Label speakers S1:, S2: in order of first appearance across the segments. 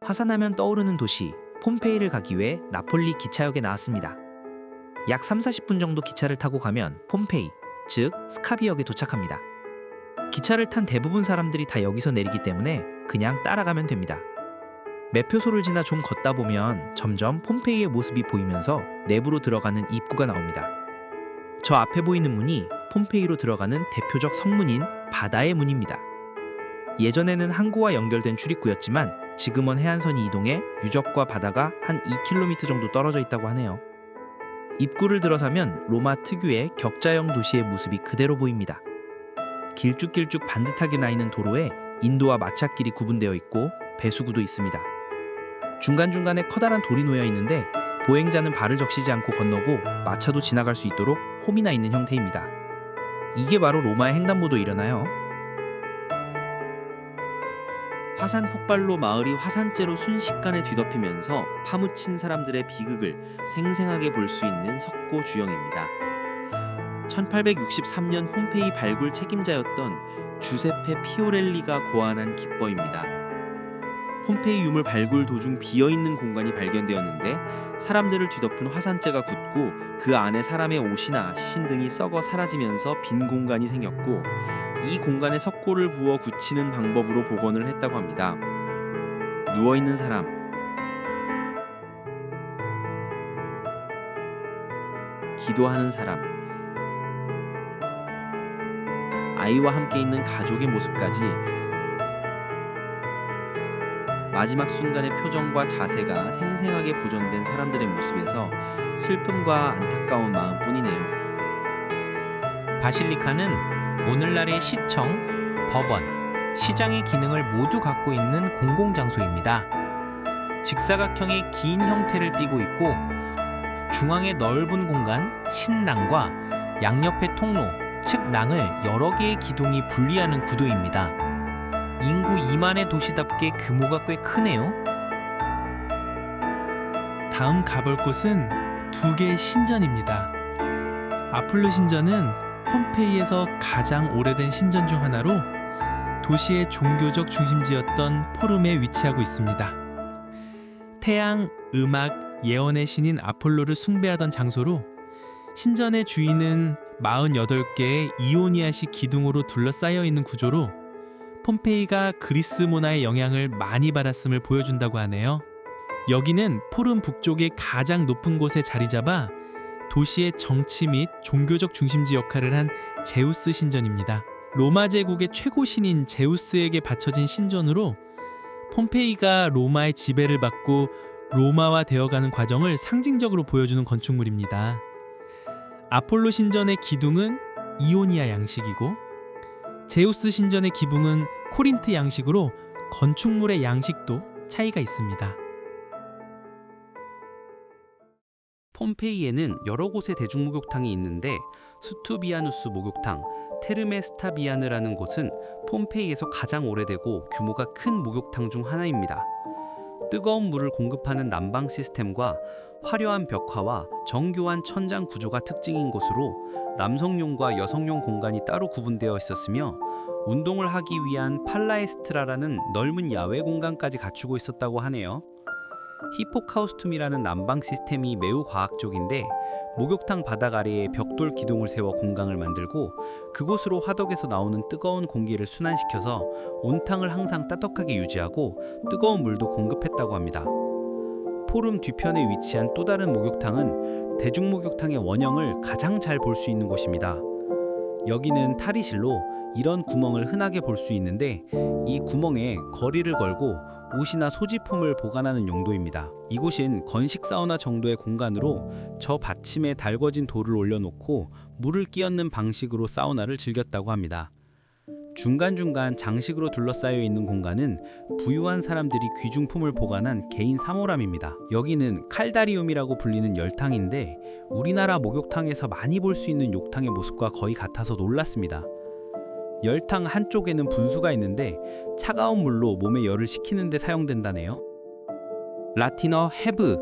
S1: 화산하면 떠오르는 도시 폼페이를 가기 위해 나폴리 기차역에 나왔습니다. 약 3-40분 정도 기차를 타고 가면 폼페이, 즉 스카비역에 도착합니다. 기차를 탄 대부분 사람들이 다 여기서 내리기 때문에 그냥 따라가면 됩니다. 매표소를 지나 좀 걷다 보면 점점 폼페이의 모습이 보이면서 내부로 들어가는 입구가 나옵니다. 저 앞에 보이는 문이 폼페이로 들어가는 대표적 성문인 바다의 문입니다. 예전에는 항구와 연결된 출입구였지만 지금은 해안선이 이동해 유적과 바다가 한 2km 정도 떨어져 있다고 하네요. 입구를 들어서면 로마 특유의 격자형 도시의 모습이 그대로 보입니다. 길쭉길쭉 반듯하게 나 있는 도로에 인도와 마차길이 구분되어 있고 배수구도 있습니다. 중간중간에 커다란 돌이 놓여 있는데 보행자는 발을 적시지 않고 건너고 마차도 지나갈 수 있도록 홈이 나 있는 형태입니다. 이게 바로 로마의 횡단보도이려나요?
S2: 화산 폭발로 마을이 화산재로 순식간에 뒤덮이면서 파묻힌 사람들의 비극을 생생하게 볼 수 있는 석고 주영입니다. 1863년 폼페이 발굴 책임자였던 주세페 피오렐리가 고안한 기법입니다. 폼페이 유물 발굴 도중 비어있는 공간이 발견되었는데 사람들을 뒤덮은 화산재가 굳고 그 안에 사람의 옷이나 시신 등이 썩어 사라지면서 빈 공간이 생겼고 이 공간에 석고를 부어 굳히는 방법으로 복원을 했다고 합니다. 누워있는 사람, 기도하는 사람, 아이와 함께 있는 가족의 모습까지 마지막 순간의 표정과 자세가 생생하게 보존된 사람들의 모습에서 슬픔과 안타까운 마음뿐이네요.
S3: 바실리카는 오늘날의 시청, 법원, 시장의 기능을 모두 갖고 있는 공공장소입니다. 직사각형의 긴 형태를 띠고 있고 중앙의 넓은 공간, 신랑과 양옆의 통로, 즉 랑을 여러 개의 기둥이 분리하는 구도입니다. 인구 2만의 도시답게 규모가 꽤 크네요.
S4: 다음 가볼 곳은 두 개의 신전입니다. 아폴로 신전은 폼페이에서 가장 오래된 신전 중 하나로 도시의 종교적 중심지였던 포름에 위치하고 있습니다. 태양, 음악, 예언의 신인 아폴로를 숭배하던 장소로 신전의 주인은 48개의 이오니아식 기둥으로 둘러싸여 있는 구조로 폼페이가 그리스 문화의 영향을 많이 받았음을 보여준다고 하네요. 여기는 포름 북쪽의 가장 높은 곳에 자리 잡아 도시의 정치 및 종교적 중심지 역할을 한 제우스 신전입니다. 로마 제국의 최고 신인 제우스에게 바쳐진 신전으로 폼페이가 로마의 지배를 받고 로마화 되어가는 과정을 상징적으로 보여주는 건축물입니다. 아폴로 신전의 기둥은 이오니아 양식이고 제우스 신전의 기둥은 코린트 양식으로 건축물의 양식도 차이가 있습니다.
S2: 폼페이에는 여러 곳의 대중목욕탕이 있는데 수투비아누스 목욕탕, 테르메 스타비아느라는 곳은 폼페이에서 가장 오래되고 규모가 큰 목욕탕 중 하나입니다. 뜨거운 물을 공급하는 난방 시스템과 화려한 벽화와 정교한 천장 구조가 특징인 곳으로 남성용과 여성용 공간이 따로 구분되어 있었으며 운동을 하기 위한 팔라에스트라라는 넓은 야외 공간까지 갖추고 있었다고 하네요. 히포카우스툼이라는 난방 시스템이 매우 과학적인데 목욕탕 바닥 아래에 벽돌 기둥을 세워 공간을 만들고 그곳으로 화덕에서 나오는 뜨거운 공기를 순환시켜서 온탕을 항상 따뜻하게 유지하고 뜨거운 물도 공급했다고 합니다. 포름 뒤편에 위치한 또 다른 목욕탕은 대중목욕탕의 원형을 가장 잘 볼 수 있는 곳입니다. 여기는 탈의실로 이런 구멍을 흔하게 볼 수 있는데 이 구멍에 거리를 걸고 옷이나 소지품을 보관하는 용도입니다. 이곳은 건식 사우나 정도의 공간으로 저 받침에 달궈진 돌을 올려놓고 물을 끼얹는 방식으로 사우나를 즐겼다고 합니다. 중간중간 장식으로 둘러싸여 있는 공간은 부유한 사람들이 귀중품을 보관한 개인 사모람입니다. 여기는 칼다리움이라고 불리는 열탕인데 우리나라 목욕탕에서 많이 볼 수 있는 욕탕의 모습과 거의 같아서 놀랐습니다. 열탕 한쪽에는 분수가 있는데 차가운 물로 몸에 열을 식히는 데 사용된다네요. 라틴어 have,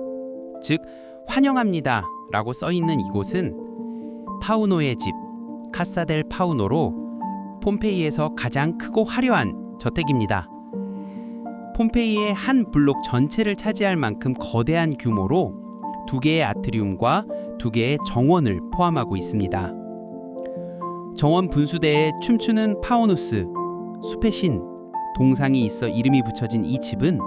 S2: 즉 환영합니다 라고 써있는 이곳은 파우노의 집, 카사 델 파우노로 폼페이에서 가장 크고 화려한 저택입니다. 폼페이의 한 블록 전체를 차지할 만큼 거대한 규모로 2개의 아트리움과 2개의 정원을 포함하고 있습니다. 정원 분수대에 춤추는 파우누스, 숲의 신, 동상이 있어 이름이 붙여진 이 집은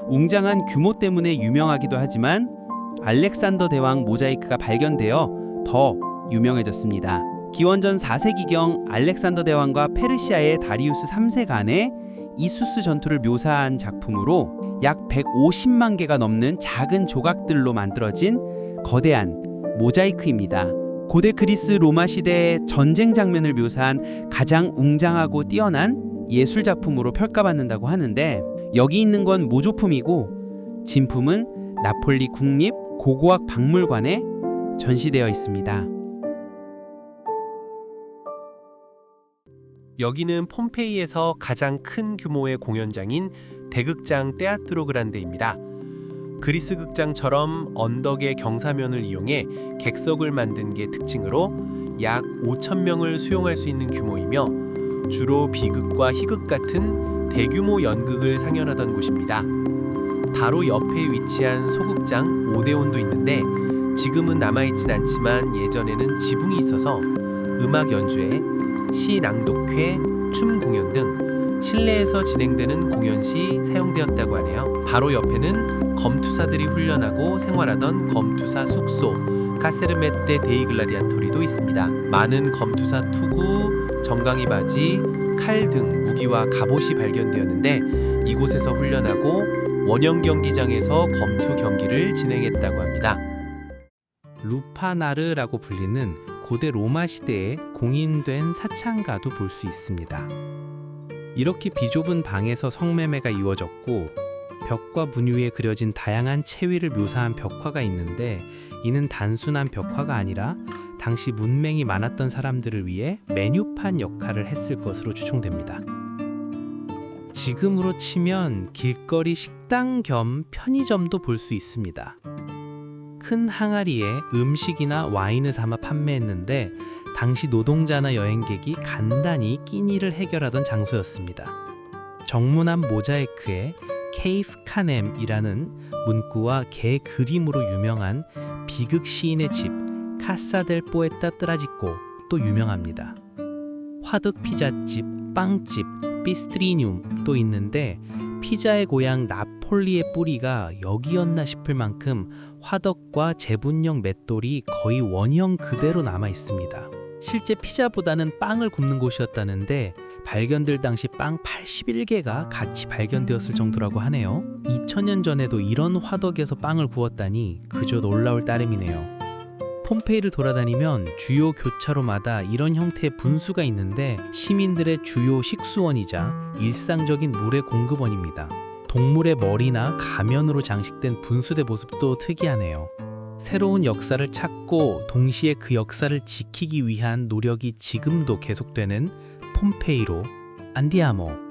S2: 웅장한 규모 때문에 유명하기도 하지만 알렉산더 대왕 모자이크가 발견되어 더 유명해졌습니다. 기원전 4세기경 알렉산더 대왕과 페르시아의 다리우스 3세 간의 이수스 전투를 묘사한 작품으로 약 150만 개가 넘는 작은 조각들로 만들어진 거대한 모자이크입니다. 고대 그리스 로마 시대의 전쟁 장면을 묘사한 가장 웅장하고 뛰어난 예술 작품으로 평가받는다고 하는데, 여기 있는 건 모조품이고 진품은 나폴리 국립 고고학 박물관에 전시되어 있습니다.
S3: 여기는 폼페이에서 가장 큰 규모의 공연장인 대극장 테아트로 그란데입니다. 그리스 극장처럼 언덕의 경사면을 이용해 객석을 만든 게 특징으로 약 5,000명을 수용할 수 있는 규모이며 주로 비극과 희극 같은 대규모 연극을 상연하던 곳입니다. 바로 옆에 위치한 소극장 오데온도 있는데 지금은 남아있진 않지만 예전에는 지붕이 있어서 음악 연주회, 시 낭독회, 춤 공연 등 실내에서 진행되는 공연 시 사용되었다고 하네요. 바로 옆에는 검투사들이 훈련하고 생활하던 검투사 숙소 카세르메테 데이 글라디아토리도 있습니다. 많은 검투사 투구, 정강이 바지, 칼 등 무기와 갑옷이 발견되었는데 이곳에서 훈련하고 원형 경기장에서 검투 경기를 진행했다고 합니다.
S4: 루파나르라고 불리는 고대 로마 시대에 공인된 사창가도 볼 수 있습니다. 이렇게 비좁은 방에서 성매매가 이루어졌고 벽과 문 위에 그려진 다양한 체위를 묘사한 벽화가 있는데 이는 단순한 벽화가 아니라 당시 문맹이 많았던 사람들을 위해 메뉴판 역할을 했을 것으로 추정됩니다. 지금으로 치면 길거리 식당 겸 편의점도 볼 수 있습니다. 큰 항아리에 음식이나 와인을 담아 판매했는데 당시 노동자나 여행객이 간단히 끼니를 해결하던 장소였습니다. 정문앞 모자이크에 케이프 카넴이라는 문구와 개 그림으로 유명한 비극 시인의 집 카사델 포에타 뜨라지꼬도 유명합니다. 화덕 피자집, 빵집, 비스트리뇽도 있는데 피자의 고향 나폴리의 뿌리가 여기였나 싶을 만큼 화덕과 제분형 맷돌이 거의 원형 그대로 남아 있습니다. 실제 피자보다는 빵을 굽는 곳이었다는데 발견될 당시 빵 81개가 같이 발견되었을 정도라고 하네요. 2000년 전에도 이런 화덕에서 빵을 구웠다니 그저 놀라울 따름이네요. 폼페이를 돌아다니면 주요 교차로마다 이런 형태의 분수가 있는데 시민들의 주요 식수원이자 일상적인 물의 공급원입니다. 동물의 머리나 가면으로 장식된 분수대 모습도 특이하네요. 새로운 역사를 찾고 동시에 그 역사를 지키기 위한 노력이 지금도 계속되는 폼페이로 안디아모.